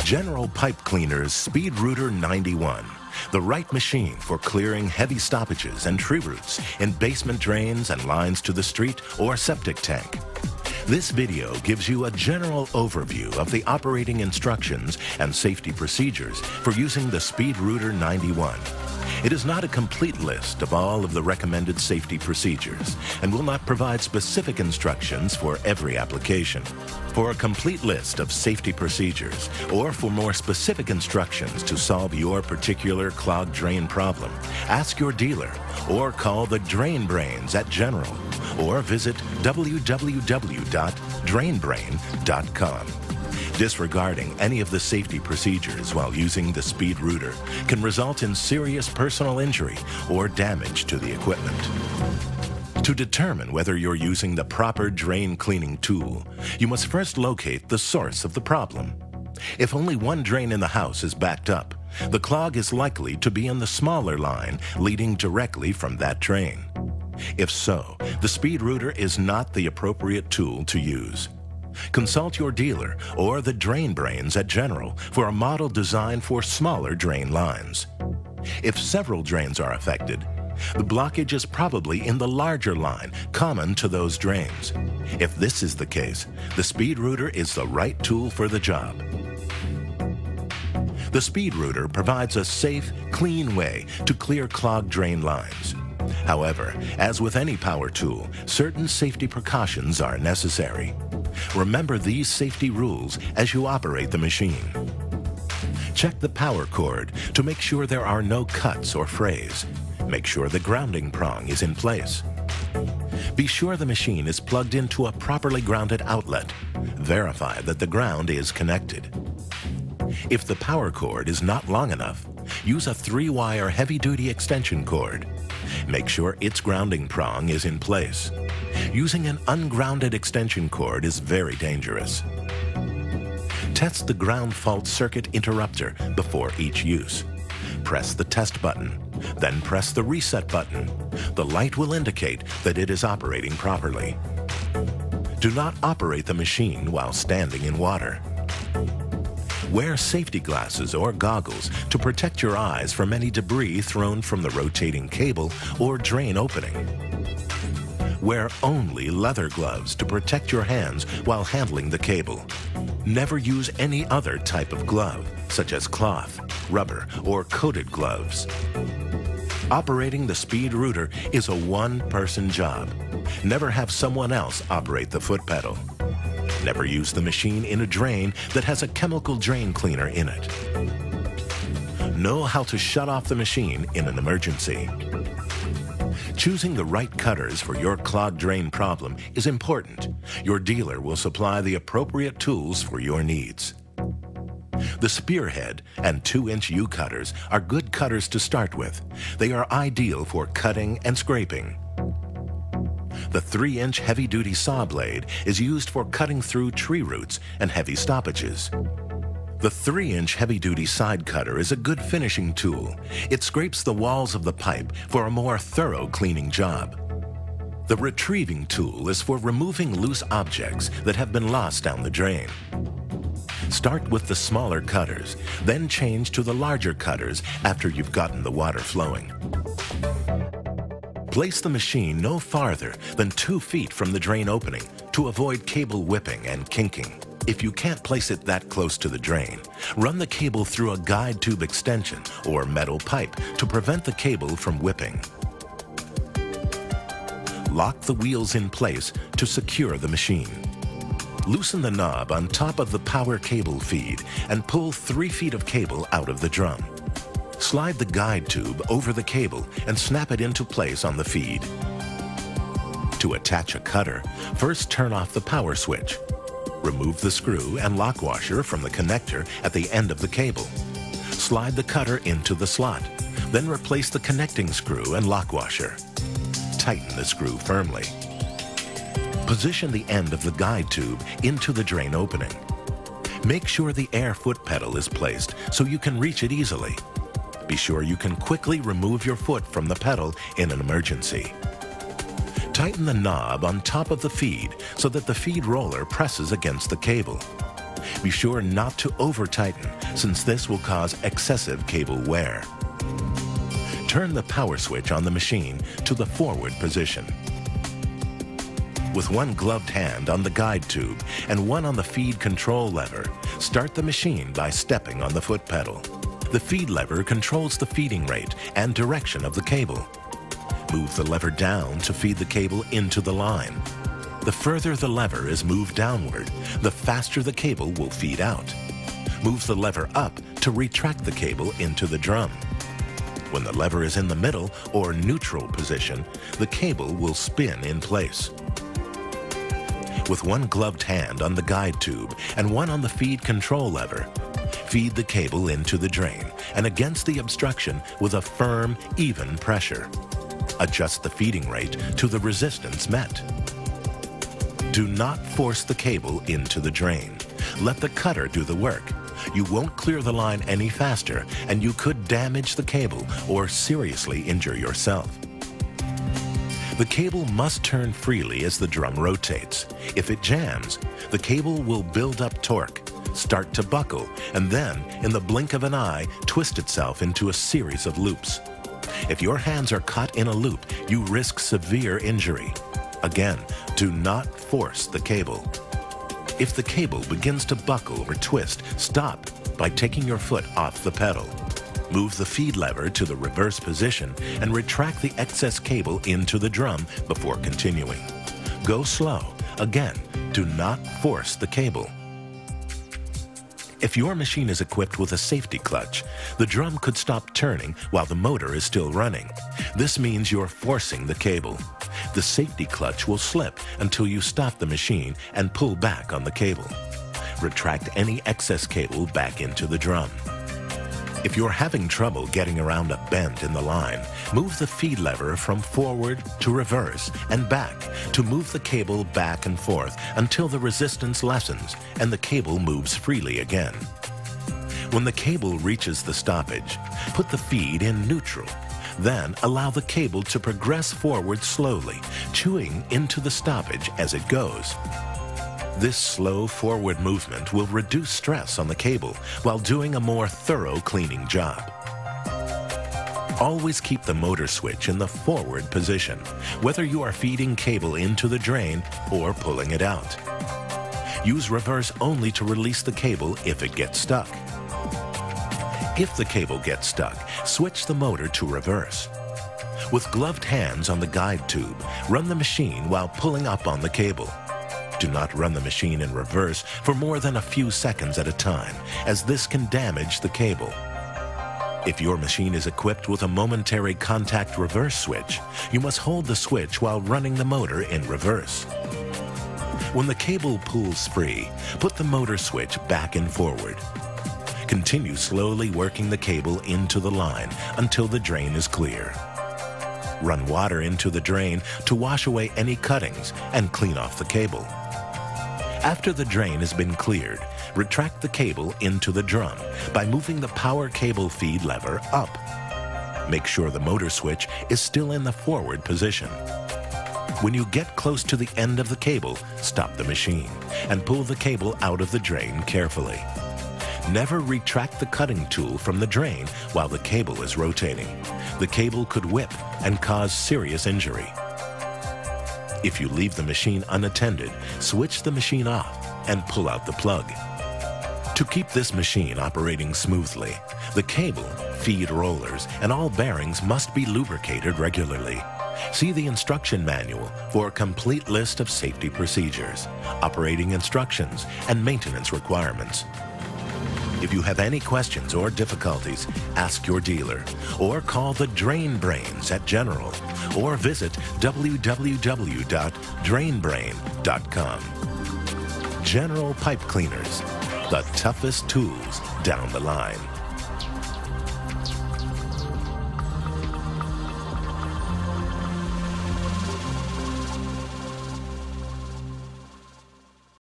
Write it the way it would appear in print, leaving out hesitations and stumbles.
General Pipe Cleaner's Speedrooter 91. The right machine for clearing heavy stoppages and tree roots in basement drains and lines to the street or septic tank. This video gives you a general overview of the operating instructions and safety procedures for using the Speedrooter 91. It is not a complete list of all of the recommended safety procedures and will not provide specific instructions for every application. For a complete list of safety procedures or for more specific instructions to solve your particular clogged drain problem, ask your dealer or call the Drain Brains at General or visit www.drainbrain.com. Disregarding any of the safety procedures while using the Speedrooter can result in serious personal injury or damage to the equipment. To determine whether you're using the proper drain cleaning tool, you must first locate the source of the problem. If only one drain in the house is backed up, the clog is likely to be in the smaller line leading directly from that drain. If so, the Speedrooter is not the appropriate tool to use. Consult your dealer or the Drain Brains at General for a model designed for smaller drain lines. If several drains are affected, the blockage is probably in the larger line common to those drains. If this is the case, the Speedrooter is the right tool for the job. The Speedrooter provides a safe, clean way to clear clogged drain lines. However, as with any power tool, certain safety precautions are necessary. Remember these safety rules as you operate the machine. Check the power cord to make sure there are no cuts or frays. Make sure the grounding prong is in place. Be sure the machine is plugged into a properly grounded outlet. Verify that the ground is connected. If the power cord is not long enough, use a 3-wire heavy-duty extension cord. Make sure its grounding prong is in place. Using an ungrounded extension cord is very dangerous. Test the ground fault circuit interrupter before each use. Press the test button, then press the reset button. The light will indicate that it is operating properly. Do not operate the machine while standing in water. Wear safety glasses or goggles to protect your eyes from any debris thrown from the rotating cable or drain opening. Wear only leather gloves to protect your hands while handling the cable. Never use any other type of glove, such as cloth, rubber, or coated gloves. Operating the Speedrooter is a one-person job. Never have someone else operate the foot pedal. Never use the machine in a drain that has a chemical drain cleaner in it. Know how to shut off the machine in an emergency. Choosing the right cutters for your clogged drain problem is important. Your dealer will supply the appropriate tools for your needs. The Spearhead and 2-inch U-cutters are good cutters to start with. They are ideal for cutting and scraping. The 3-inch heavy-duty saw blade is used for cutting through tree roots and heavy stoppages. The 3-inch heavy-duty side cutter is a good finishing tool. It scrapes the walls of the pipe for a more thorough cleaning job. The retrieving tool is for removing loose objects that have been lost down the drain. Start with the smaller cutters, then change to the larger cutters after you've gotten the water flowing. Place the machine no farther than 2 feet from the drain opening to avoid cable whipping and kinking. If you can't place it that close to the drain, run the cable through a guide tube extension or metal pipe to prevent the cable from whipping. Lock the wheels in place to secure the machine. Loosen the knob on top of the power cable feed and pull 3 feet of cable out of the drum. Slide the guide tube over the cable and snap it into place on the feed. To attach a cutter, first turn off the power switch. Remove the screw and lock washer from the connector at the end of the cable. Slide the cutter into the slot, then replace the connecting screw and lock washer. Tighten the screw firmly. Position the end of the guide tube into the drain opening. Make sure the air foot pedal is placed so you can reach it easily. Be sure you can quickly remove your foot from the pedal in an emergency. Tighten the knob on top of the feed so that the feed roller presses against the cable. Be sure not to over-tighten, since this will cause excessive cable wear. Turn the power switch on the machine to the forward position. With one gloved hand on the guide tube and one on the feed control lever, start the machine by stepping on the foot pedal. The feed lever controls the feeding rate and direction of the cable. Move the lever down to feed the cable into the line. The further the lever is moved downward, the faster the cable will feed out. Move the lever up to retract the cable into the drum. When the lever is in the middle or neutral position, the cable will spin in place. With one gloved hand on the guide tube and one on the feed control lever, feed the cable into the drain and against the obstruction with a firm, even pressure. Adjust the feeding rate to the resistance met. Do not force the cable into the drain. Let the cutter do the work. You won't clear the line any faster, and you could damage the cable or seriously injure yourself. The cable must turn freely as the drum rotates. If it jams, the cable will build up torque, start to buckle, and then, in the blink of an eye, twist itself into a series of loops. If your hands are caught in a loop, you risk severe injury. Again, do not force the cable. If the cable begins to buckle or twist, stop by taking your foot off the pedal. Move the feed lever to the reverse position and retract the excess cable into the drum before continuing. Go slow. Again, do not force the cable. If your machine is equipped with a safety clutch, the drum could stop turning while the motor is still running. This means you're forcing the cable. The safety clutch will slip until you stop the machine and pull back on the cable. Retract any excess cable back into the drum. If you're having trouble getting around a bend in the line, move the feed lever from forward to reverse and back to move the cable back and forth until the resistance lessens and the cable moves freely again. When the cable reaches the stoppage, put the feed in neutral. Then allow the cable to progress forward slowly, chewing into the stoppage as it goes. This slow forward movement will reduce stress on the cable while doing a more thorough cleaning job. Always keep the motor switch in the forward position, whether you are feeding cable into the drain or pulling it out. Use reverse only to release the cable if it gets stuck. If the cable gets stuck, switch the motor to reverse. With gloved hands on the guide tube, run the machine while pulling up on the cable. Do not run the machine in reverse for more than a few seconds at a time, as this can damage the cable. If your machine is equipped with a momentary contact reverse switch, you must hold the switch while running the motor in reverse. When the cable pulls free, put the motor switch back and forward. Continue slowly working the cable into the line until the drain is clear. Run water into the drain to wash away any cuttings and clean off the cable. After the drain has been cleared, retract the cable into the drum by moving the power cable feed lever up. Make sure the motor switch is still in the forward position. When you get close to the end of the cable, stop the machine and pull the cable out of the drain carefully. Never retract the cutting tool from the drain while the cable is rotating. The cable could whip and cause serious injury. If you leave the machine unattended, switch the machine off and pull out the plug. To keep this machine operating smoothly, the cable, feed rollers, and all bearings must be lubricated regularly. See the instruction manual for a complete list of safety procedures, operating instructions, and maintenance requirements. If you have any questions or difficulties, ask your dealer or call the Drain Brains at General or visit www.drainbrain.com. General Pipe Cleaners, the toughest tools down the line.